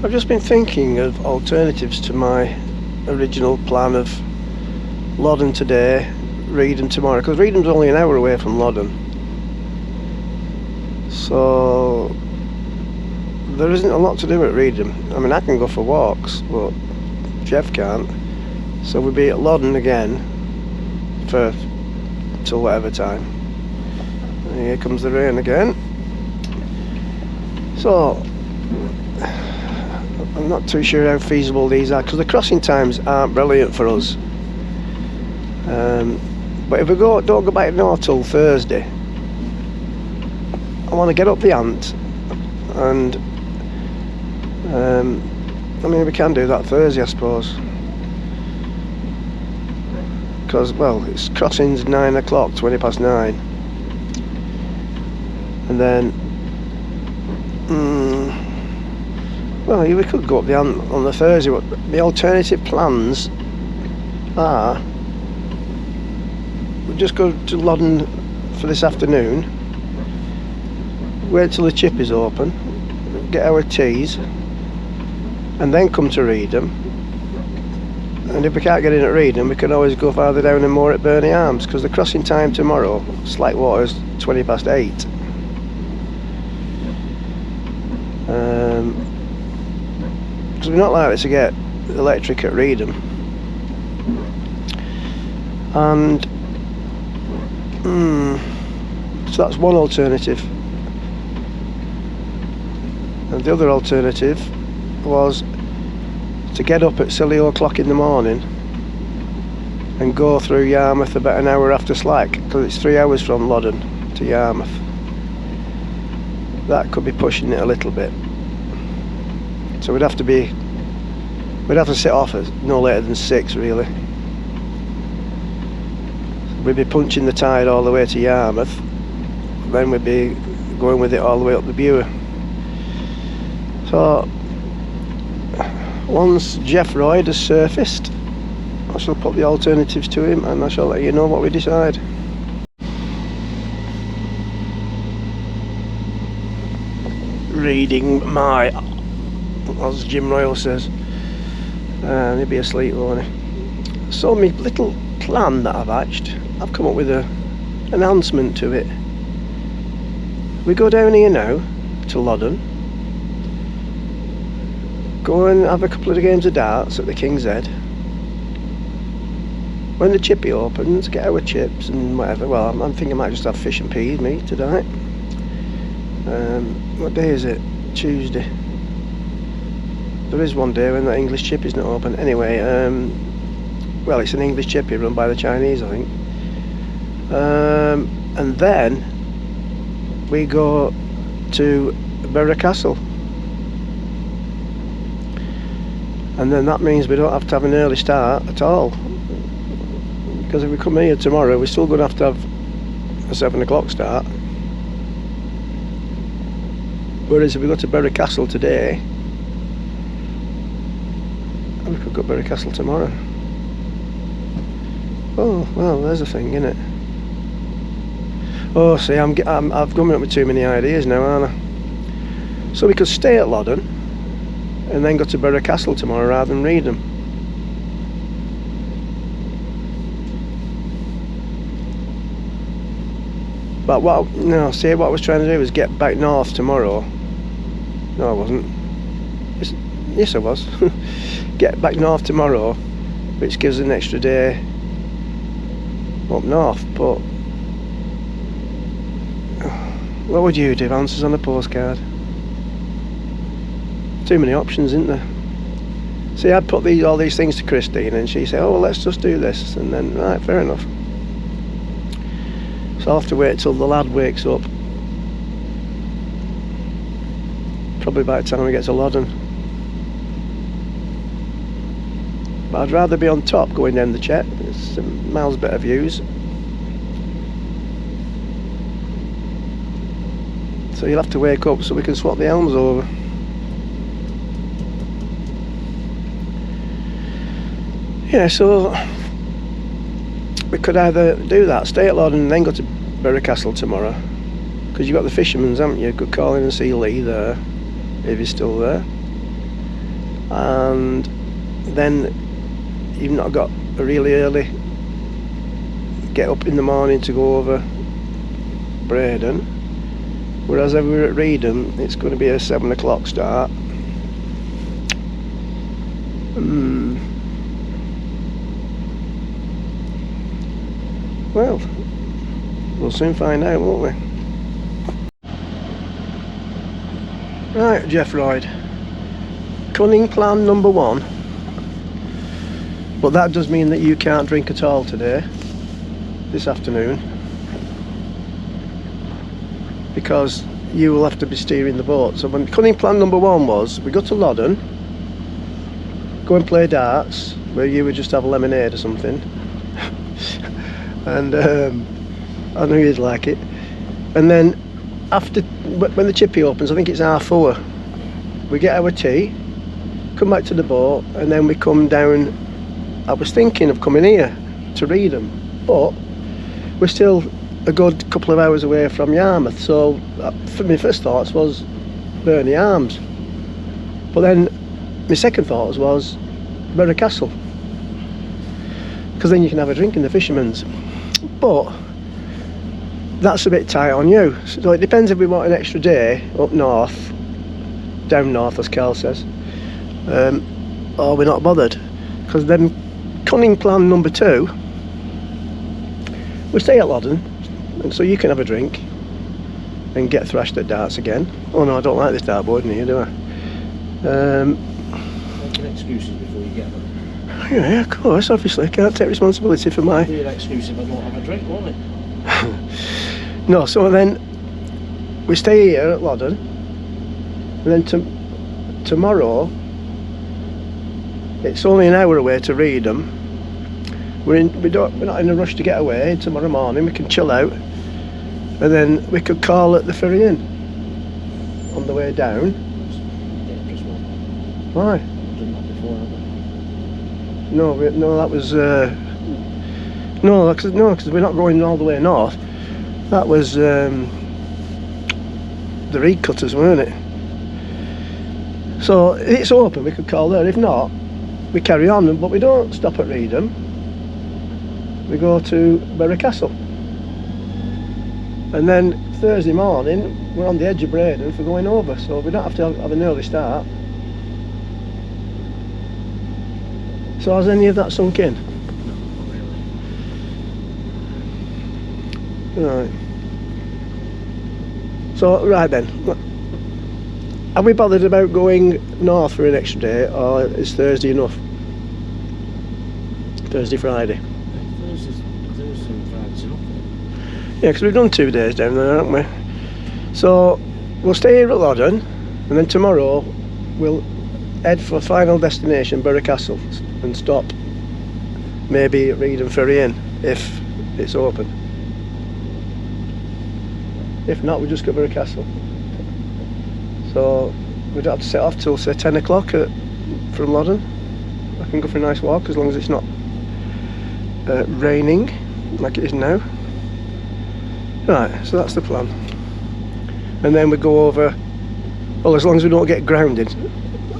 I've just been thinking of alternatives to my original plan of Loddon today, Reedham tomorrow, because Reedham's only an hour away from Loddon, so there isn't a lot to do at Reedham. I mean, I can go for walks, but Jeff can't, so we'll be at Loddon again for till whatever time. And here comes the rain again, so I'm not too sure how feasible these are, because the crossing times aren't brilliant for us. But if we don't go back north till Thursday, I want to get up the Ant, and I mean, we can do that Thursday, I suppose, because, well, it's crossings 9 o'clock, 20 past 9, and then well, we could go up the Ant on the Thursday, but the alternative plans are we'll just go to Loddon for this afternoon, wait till the chip is open, get our teas, and then come to Reedham. And if we can't get in at Reedham, we can always go farther down and more at Burney Arms, because the crossing time tomorrow, Slackwater's 20 past 8. Because we're not likely to get electric at Reedham. And so that's one alternative. And the other alternative was to get up at silly o'clock in the morning and go through Yarmouth about an hour after Slack, because it's 3 hours from Loddon to Yarmouth. That could be pushing it a little bit. So we'd have to set off at no later than 6 really. We'd be punching the tide all the way to Yarmouth, then we'd be going with it all the way up the Bure. So once Jeff Royd has surfaced, I shall put the alternatives to him and I shall let you know what we decide. Reading my, as Jim Royal says, he'll be asleep, won't he? So my little plan that I've hatched, I've come up with an announcement to it. We go down here now to Loddon, go and have a couple of games of darts at the King's Head. When the chippy opens, get our chips and whatever. Well, I'm thinking I might just have fish and peas meat tonight. What day is it? Tuesday. There is one day when that English chip is not open. Anyway, well, it's an English chippy run by the Chinese, I think. And then we go to Borough Castle. And then that means we don't have to have an early start at all. Because if we come here tomorrow, we're still going to have a 7 o'clock start. Whereas if we go to Borough Castle today, we could go to Borough Castle tomorrow. Oh, well, there's a thing, isn't it? Oh, see, I've come up with too many ideas now, aren't I? So we could stay at Loddon and then go to Borough Castle tomorrow rather than Reedham. But what I was trying to do was get back north tomorrow. No, I wasn't. Yes, I was. Get back north tomorrow, which gives us an extra day up north. But what would you do? Answers on a postcard. Too many options, isn't there? See, I'd put all these things to Christine and she said, oh, well, let's just do this, and then, right, fair enough. So I'll have to wait till the lad wakes up, probably by the time we get to Loddon. But I'd rather be on top going down the Chet. It's miles better views. So you'll have to wake up so we can swap the elms over. Yeah, so we could either do that, stay at Loddon and then go to Borough Castle tomorrow, because you've got the fishermen's, haven't you? Could call in and see Lee there if he's still there. and then you've not got a really early get up in the morning to go over Braden, whereas over at Reedham it's going to be a 7 o'clock start. Well, we'll soon find out, won't we? Right, Jeff Lloyd, Cunning Plan number 1, but that does mean that you can't drink at all today, this afternoon, because you will have to be steering the boat. So when Cunning Plan number 1 was, we go to Loddon, go and play darts, where you would just have a lemonade or something, and I knew you'd like it. And then after, when the chippy opens, I think it's 4:30, we get our tea, come back to the boat, and then we come down. I was thinking of coming here to Reedham, but we're still a good couple of hours away from Yarmouth, so for my first thoughts was Burnley Arms, but then my second thoughts was Borough Castle, because then you can have a drink in the Fisherman's, but that's a bit tight on you. So it depends if we want an extra day up north, down north as Carl says, or we're not bothered, because then Cunning Plan number 2, we stay at Loddon, and so you can have a drink and get thrashed at darts again. Oh no, I don't like this dartboard in here, do I? Making excuses before you get them. Yeah, of course, obviously. I can't take responsibility for my... It'll be an excuse if I don't have a drink, won't it? No, so then we stay here at Loddon, and then tomorrow it's only an hour away to Reedham. We're not in a rush to get away. Tomorrow morning we can chill out, and then we could call at the Ferry Inn on the way down. Dangerous one. Why? I've done that before, haven't No, that was no, because we're not going all the way north. That was the reed cutters, weren't it? So if it's open, we could call there. If not, we carry on, but we don't stop at Reedham. We go to Borough Castle, and then Thursday morning we're on the edge of Braden for going over, so we don't have to have an early start. So has any of that sunk in? Right. So, right then, are we bothered about going north for an extra day, or is Thursday enough? Thursday, Friday? Thursday and Friday's enough. Yeah, because we've done 2 days down there, haven't we? So, we'll stay here at Loddon, and then tomorrow we'll head for final destination, Borough Castle, and stop maybe at Reedham Ferry Inn, if it's open. If not, we just go to Borough Castle. So we don't have to set off till say 10 o'clock from Loddon. I can go for a nice walk as long as it's not raining like it is now. Right, so that's the plan. And then we go over, well, as long as we don't get grounded.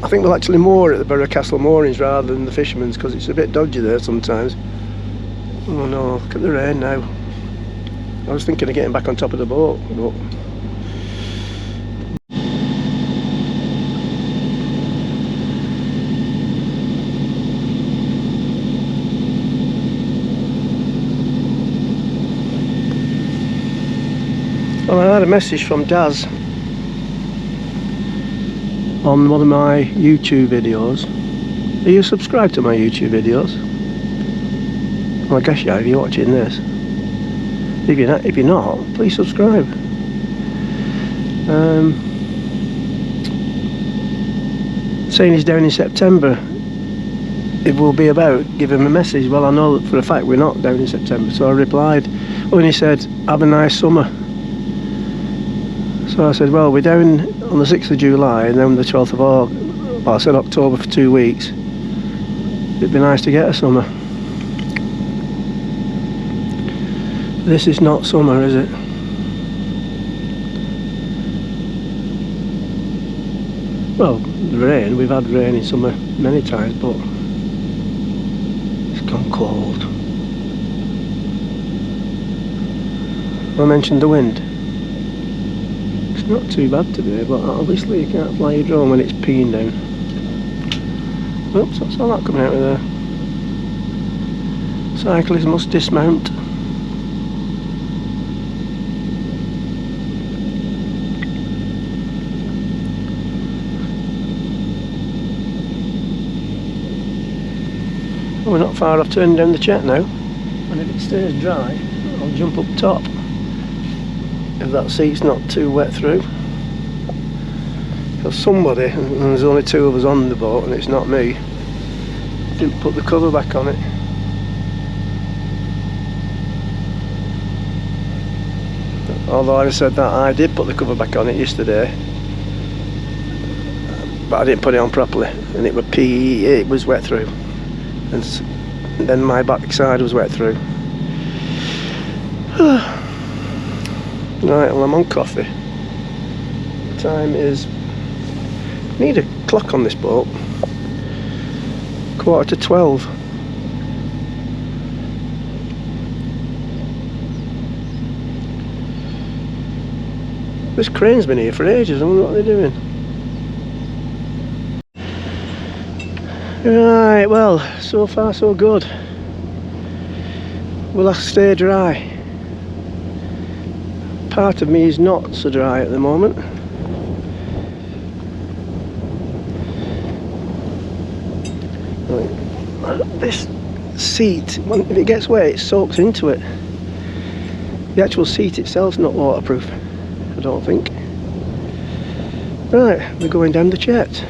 I think we'll actually moor at the Borough Castle moorings rather than the Fisherman's, because it's a bit dodgy there sometimes. Oh no, look at the rain now. I was thinking of getting back on top of the boat, but well, I had a message from Daz on one of my YouTube videos. Are you subscribed to my YouTube videos? Well, I guess you are if you're watching this. If you're not, please subscribe. Saying he's down in September. It will be about, give him a message. Well, I know that for a fact we're not down in September, so I replied. Oh, and he said, have a nice summer. So I said, well, we're down on the 6th of July and then the 12th of August. Well, I said October for 2 weeks. It'd be nice to get a summer. This is not summer, is it? Well, the rain, we've had rain in summer many times, but it's gone cold. I mentioned the wind. It's not too bad today, but obviously you can't fly your drone when it's peeing down. Oops, that's all that coming out of there. Cyclists must dismount. We're not far off turning down the chat now, and if it stays dry I'll jump up top if that seat's not too wet through, because somebody, and there's only two of us on the boat and it's not me, didn't put the cover back on it. Although I said that I did put the cover back on it yesterday, but I didn't put it on properly and it was wet through. And then my backside was wet through. Right, well, I'm on coffee. Time is, need a clock on this boat. 11:45. This crane's been here for ages. I wonder what they're doing. Right, well, so far so good. Will I stay dry? Part of me is not so dry at the moment. Right. This seat, if it gets wet, it soaks into it. The actual seat itself's not waterproof, I don't think. Right, we're going down the chat.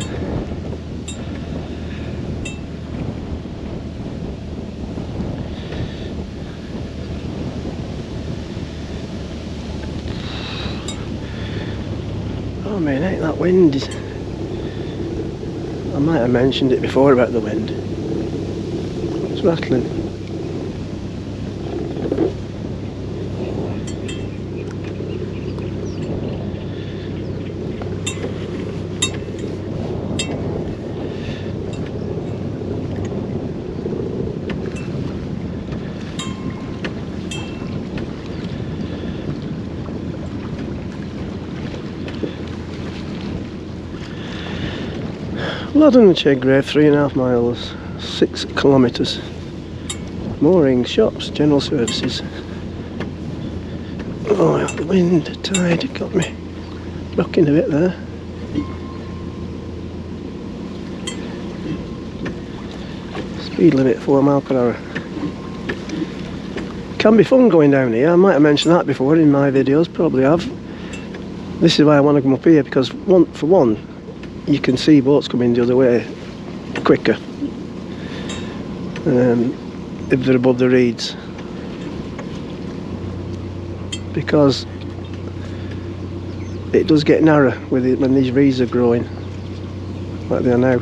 Oh man, ain't that wind? I might have mentioned it before about the wind. It's rattling. Loddon and Cheggrave, 3.5 miles, 6 kilometres. Moorings, shops, general services. Oh, the wind, tide, got me rocking a bit there. Speed limit 4 miles per hour. Can be fun going down here. I might have mentioned that before in my videos, probably have. This is why I want to come up here, because for one, you can see boats coming the other way quicker if they're above the reeds, because it does get narrow with it when these reeds are growing like they are now.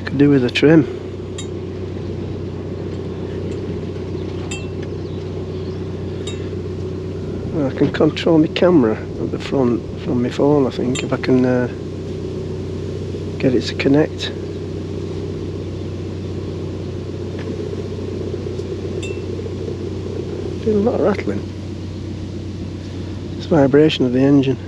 Could do with a trim. I can control my camera at the front from my phone, I think, if I can get it to connect. Doing a lot of rattling. It's vibration of the engine.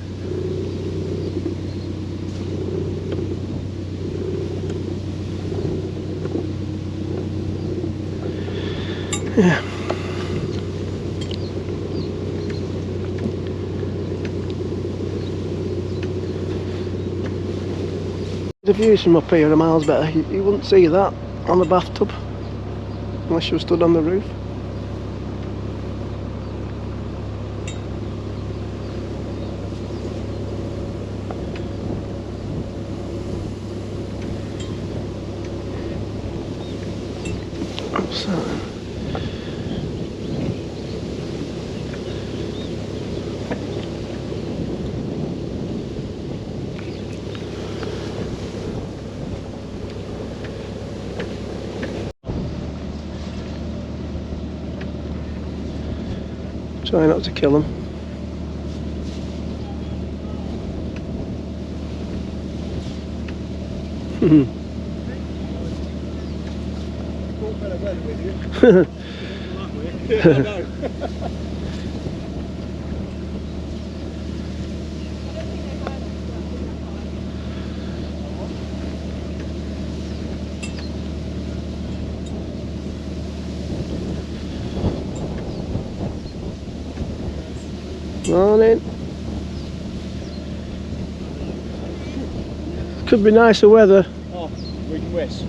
Yeah. The views from up here are miles better. You wouldn't see that on the bathtub unless you were stood on the roof. What's that? Try not to kill them. Morning. Could be nicer weather. Oh, we can wish.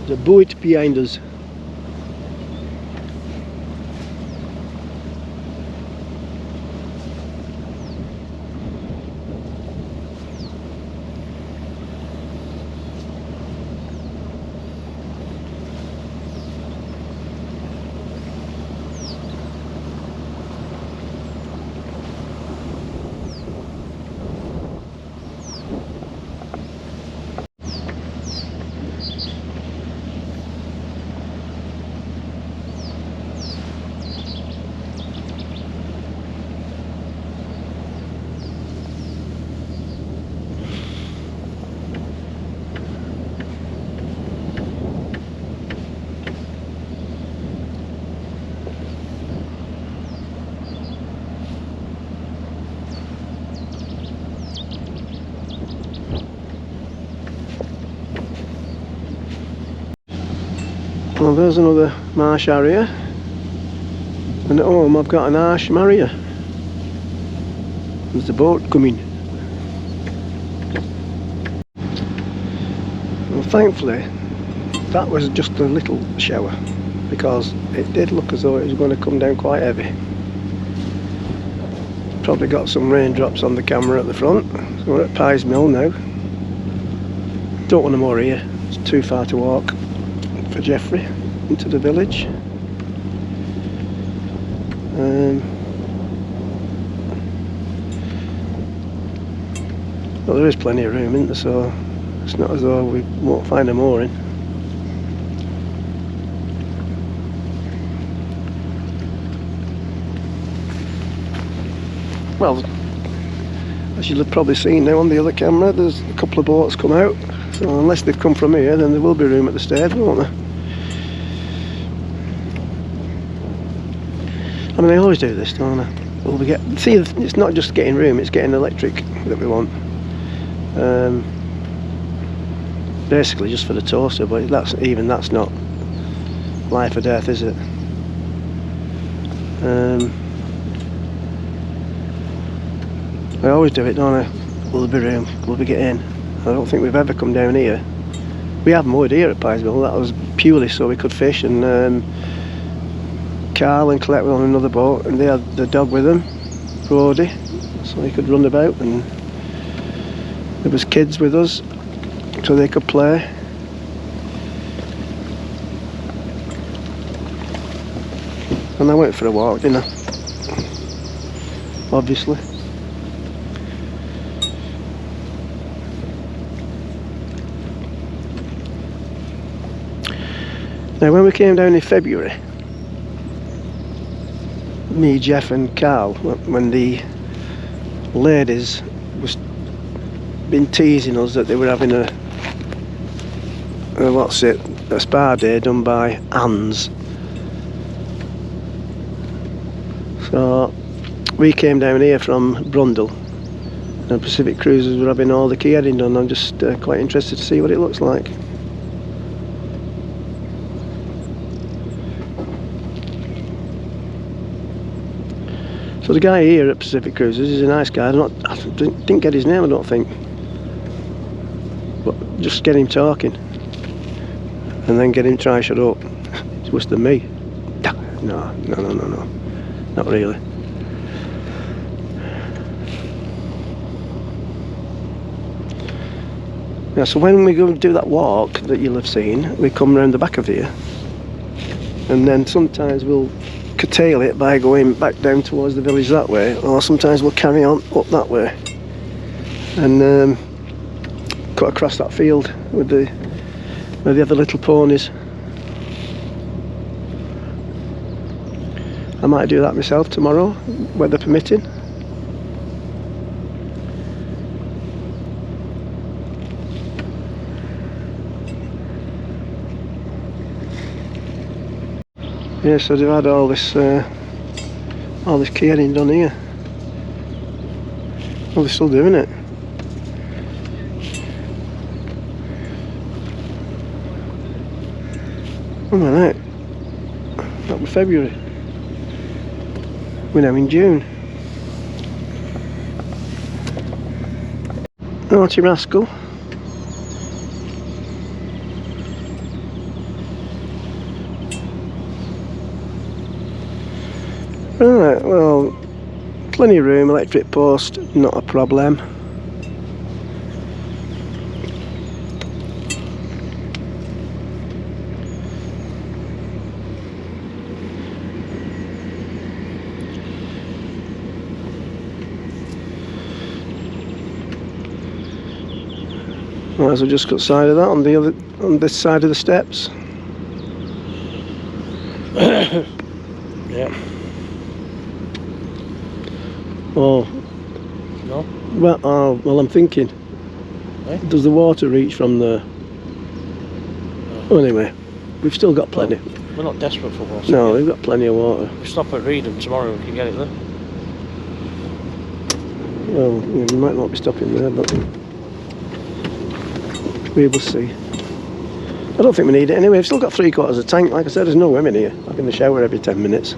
The buoy behind us. Well, there's another marsh area, and at home I've got an arsh marrier. There's the boat coming. Well, thankfully that was just a little shower, because it did look as though it was going to come down quite heavy. Probably got some raindrops on the camera at the front. So we're at Pis Mill now. Don't want to moor here, it's too far to walk for Jeffrey into the village. Well, there is plenty of room, isn't there, so it's not as though we won't find a mooring. Well, as you'll have probably seen now on the other camera, there's a couple of boats come out, so unless they've come from here, then there will be room at the stage, won't there? I mean, I always do this, don't I? Well, see, it's not just getting room, it's getting electric that we want. Basically just for the toaster, but that's not life or death, is it? I always do it, don't I? Will there be room? Will we get in? I don't think we've ever come down here. We have moored here at Pis Mill. That was purely so we could fish, and Carl and Colette were on another boat, and they had the dog with them, Brody, so he could run about, and there was kids with us so they could play. And I went for a walk, didn't I? Obviously. Now when we came down in February, me, Jeff and Carl, when the ladies was been teasing us that they were having a spa day done by Anne's. So we came down here from Brundle, and Pacific Cruises were having all the key heading done. I'm just quite interested to see what it looks like. So the guy here at Pacific Cruises is a nice guy. I didn't get his name, I don't think, but just get him talking and then get him try shut up. worse than me. No, not really. Yeah, so when we go and do that walk that you'll have seen, we come round the back of here, and then sometimes we'll curtail it by going back down towards the village that way, or sometimes we'll carry on up that way and cut across that field with the other little ponies. I might do that myself tomorrow, weather permitting. Yeah, so they've had all this caring done here. Well, they're still doing it. Oh my night. That was February. We're now in June. Naughty rascal. Right, well, plenty of room, electric post, not a problem. Might as well just cut side of that on this side of the steps. Yeah. Oh. No? Well, I'm thinking. Eh? Does the water reach from there? Well, anyway, we've still got plenty. Well, we're not desperate for water. No, we've got plenty of water. We stop at Reedham tomorrow, we can get it there. Well, yeah, we might not be stopping there, but we will see. I don't think we need it anyway. We've still got 3/4 of tank. Like I said, there's no women here. I'm in the shower every 10 minutes.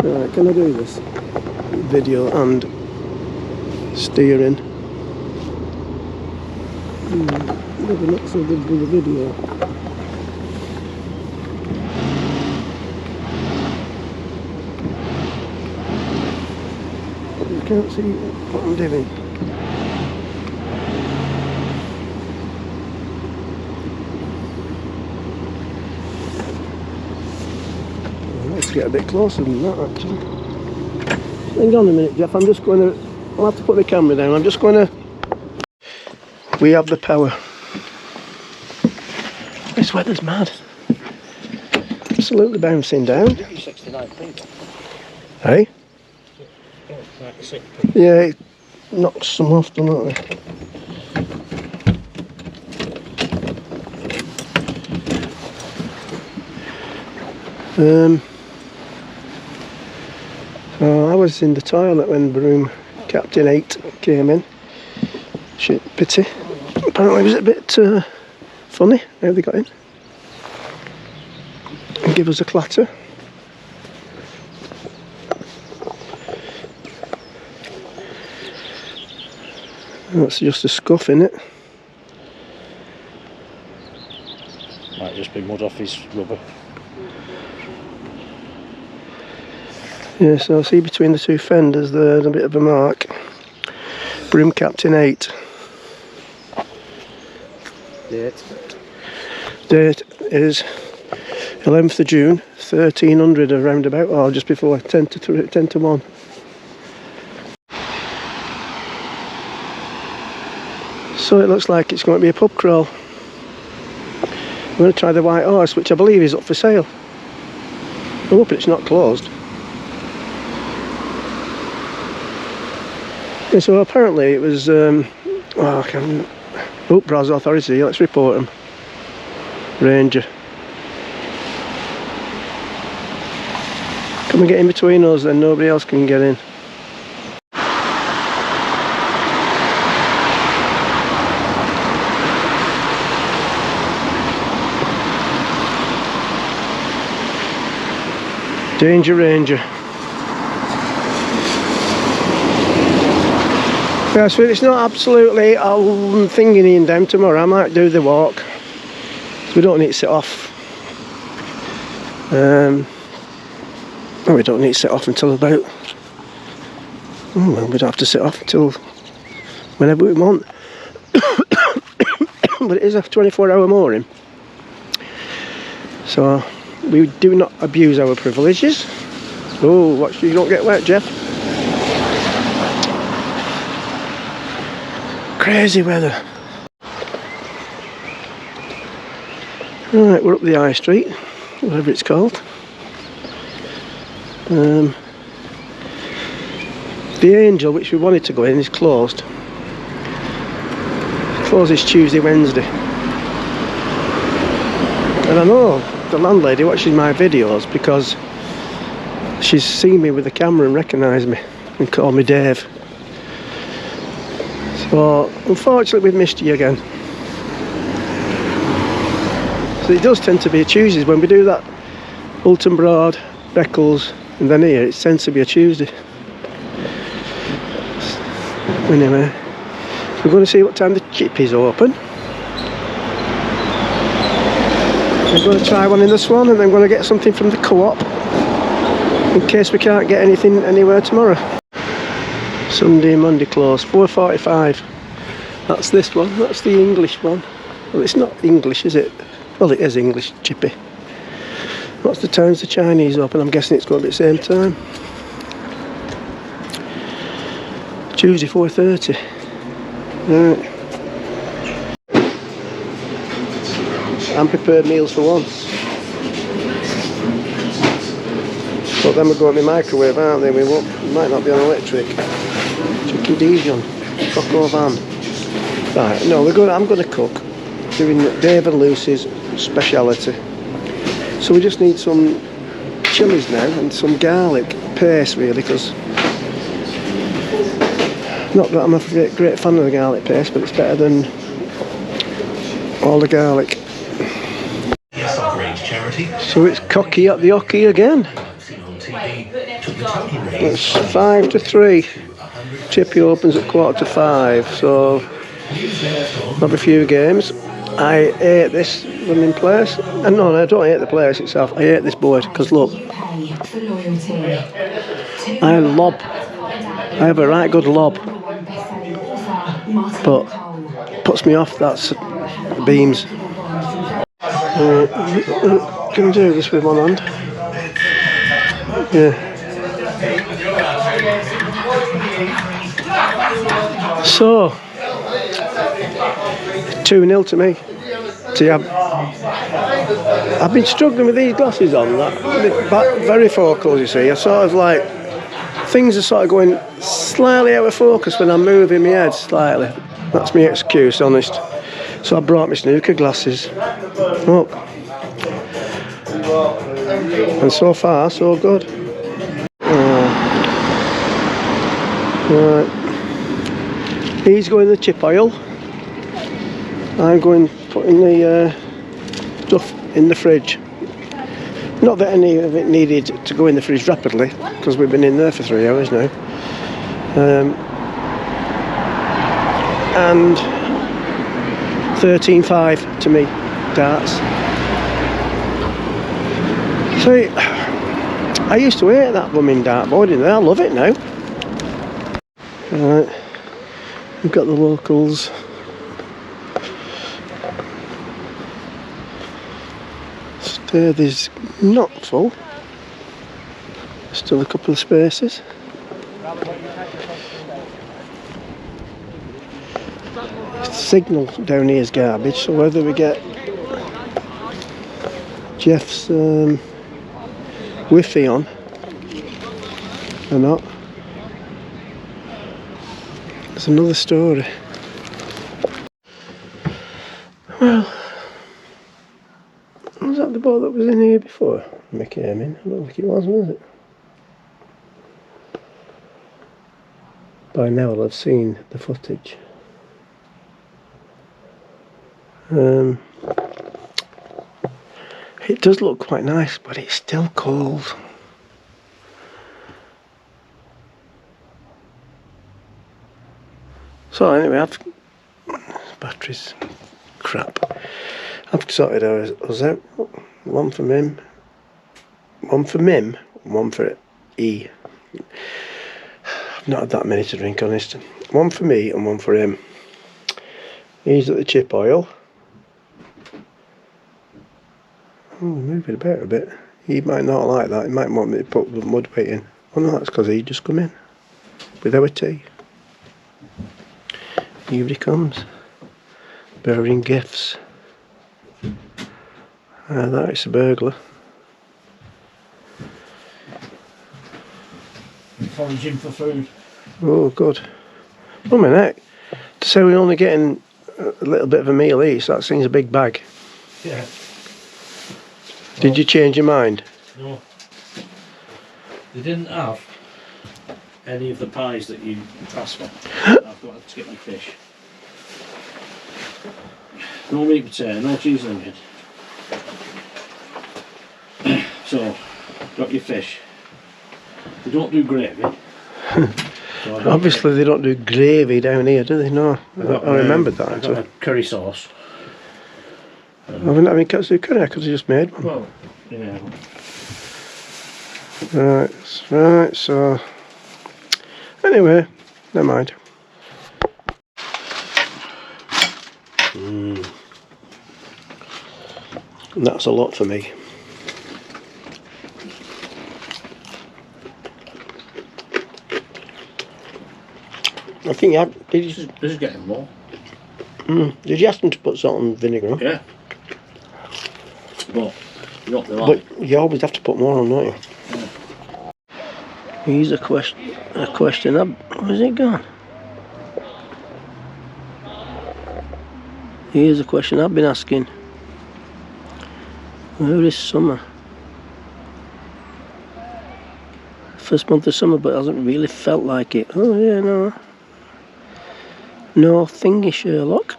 Right, can I do this? Video and steering. Maybe not so good with the video. You can't see what I'm doing. Let's get a bit closer than that actually. Hang on a minute, Jeff, I'm just going to... I'll have to put the camera down. I'm just going to... We have the power. This weather's mad. Absolutely bouncing down. 69p. Hey? 96p. Yeah, it knocks some off, doesn't it? So I was in the toilet when Broom Captain 8 came in. Shit, pity. Apparently it was a bit funny how they got in. And give us a clatter. That's just a scuff in it. Might just be mud off his rubber. Yeah, so I see between the two fenders there's a bit of a mark. Broom Captain 8. Date. Date is 11th of June, 1300 around about, or just before 10 to 1. So it looks like it's going to be a pub crawl. I'm going to try the White Horse, which I believe is up for sale. I'm hoping it's not closed. And so apparently it was, Browse Authority, let's report them. Ranger. Come and get in between us, then nobody else can get in. Danger Ranger. Yeah, so it's not absolutely, I'm thinking in down tomorrow. I might do the walk, so we don't need to set off. Oh, we don't need to set off until about, oh, well, we don't have to set off until whenever we want. But it is a 24-hour mooring, so we do not abuse our privileges. Oh, watch you don't get wet, Jeff. Crazy weather. Right, we're up the high street, whatever it's called. The Angel, which we wanted to go in, is closed. It closes Tuesday, Wednesday. And I know the landlady watches my videos because she's seen me with the camera and recognised me and called me Dave. So unfortunately we've missed you again. So it does tend to be a Tuesdays when we do that. Bolton Broad, Beccles, and then here it tends to be a Tuesday. Anyway, we're going to see what time the chip is open. I'm going to try one in the Swan, and then I'm going to get something from the Co-op in case we can't get anything anywhere tomorrow. Sunday and Monday closed, 4:45. That's this one, that's the English one. Well, it's not English, is it? Well, it is English, chippy. What's the times the Chinese open? I'm guessing it's going to be the same time. Tuesday, 4:30. Right. Unprepared meals for once. But then we're going to be microwave, aren't they? We might not be on electric. Chicken Dijon, coq au vin. Right, no, I'm going to cook. Doing Dave and Lucy's speciality. So we just need some chilies now and some garlic paste, really, because not that I'm a great fan of the garlic paste, but it's better than all the garlic. So it's cocky at the hockey again. It's 5 to 3. Chippy opens at 4:45, so have a few games. I ate this running place. And no, I don't hate the place itself. I hate this board because look, I have a right good lob, but puts me off. That's beams. Can I do this with one hand? Yeah. So 2-0 to me. See, I've been struggling with these glasses on. Very focal, you see. I sort of like things are sort of going slightly out of focus when I'm moving my head slightly. That's my excuse, honest. So I brought my snooker glasses. Look. And so far, so good. Right. He's going the chip oil. I'm going putting the stuff in the fridge. Not that any of it needed to go in the fridge rapidly, because we've been in there for 3 hours now. And 13.5 to me, darts. See, I used to hate that blooming dartboard in there. I love it now. Right, we've got the locals. There's not full. Still a couple of spaces. Signal down here is garbage, so whether we get Jeff's Wi-Fi on or not, it's another story. Well, was that the boat that was in here before we came in? I don't think it was it? by now I'll have seen the footage. It does look quite nice, but it's still cold. So anyway, batteries crap. I've sorted ours out. One for Mim, one for E. I've not had that many to drink, honest. One for me and one for him. He's at the chip oil. Oh, moving about a bit. He might not like that. He might want me to put the mud weight in. Oh no, that's because he just come in with our tea. Here he comes, bearing gifts. That is a burglar. Foraging for food. Oh, good. Oh, my neck. To say we're only getting a little bit of a meal each, that seems a big bag. Yeah. Did you change your mind? No. They didn't have any of the pies that you asked for. I've got to get my fish. No meat potato, no cheese and onion. So, got your fish. They don't do gravy. So Obviously they don't do gravy down here, do they? No. I remembered that I actually. got a curry sauce. I wouldn't have any cuts of curry, I could have just made one. Well, yeah. Right, so anyway, never mind. And that's a lot for me. I think you had, This is getting more. did you ask them to put salt and vinegar on? Yeah. But not the like. But you always have to put more on, don't you? Yeah. Here's a question. Where's it gone? Here's a question I've been asking. Where is summer? First month of summer, but it hasn't really felt like it. Oh yeah, no. No thingy, Sherlock.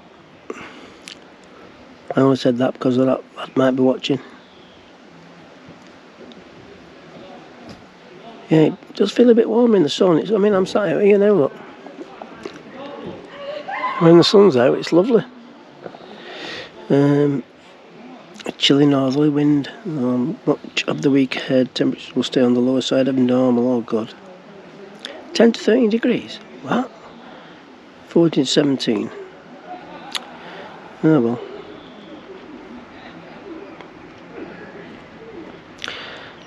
I only said that because of that lad might be watching. Yeah, it does feel a bit warm in the sun. I mean, I'm sat out here now, look. When the sun's out, it's lovely. A chilly northerly wind. Much of the week ahead, temperatures will stay on the lower side of normal. Oh God. 10 to 13 degrees. What? 14 to 17. Oh well.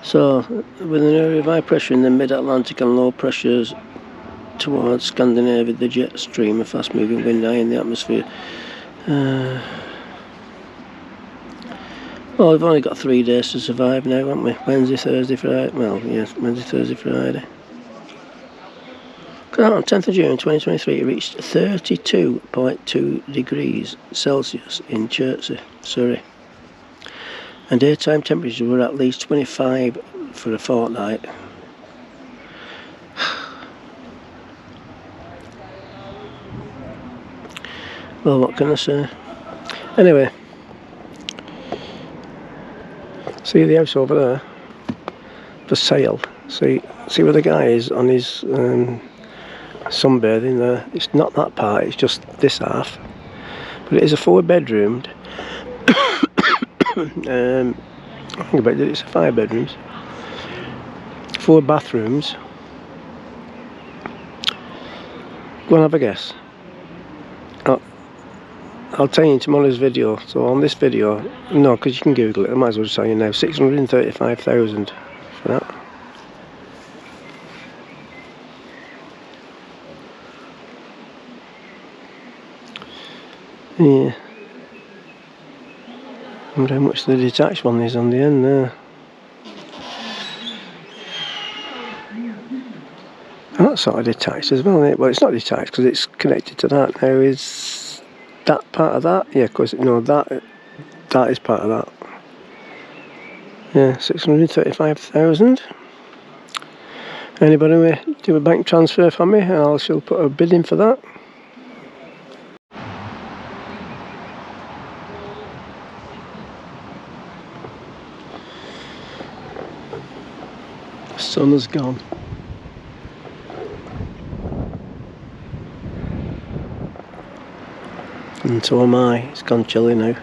So, with an area of high pressure in the mid-Atlantic and low pressures towards Scandinavia, the jet stream, a fast-moving wind high in the atmosphere. Well, we've only got 3 days to survive now, haven't we? Wednesday, Thursday, Friday. Well, yes, Wednesday, Thursday, Friday. On 10th of June 2023, it reached 32.2 degrees Celsius in Chertsey, Surrey. And daytime temperatures were at least 25 for a fortnight. Well, what can I say? Anyway, see the house over there? For sale. See where the guy is on his sunbathing there. It's not that part, it's just this half. But it is a 4-bedroomed. I think about it, it's 5 bedrooms. 4 bathrooms. Go and have a guess. I'll tell you in tomorrow's video. So on this video, no, because you can Google it, I might as well just tell you now, 635,000 for that. Yeah. I wonder how much the detached one is on the end there. And that's sort of detached as well, isn't it? Well, it's not detached because it's connected to that now. Is that part of that? Yeah, because no, that is part of that. Yeah, 635,000. Anybody will do a bank transfer for me, and I shall put a bid in for that. The sun has gone. And so am I. It's gone chilly now.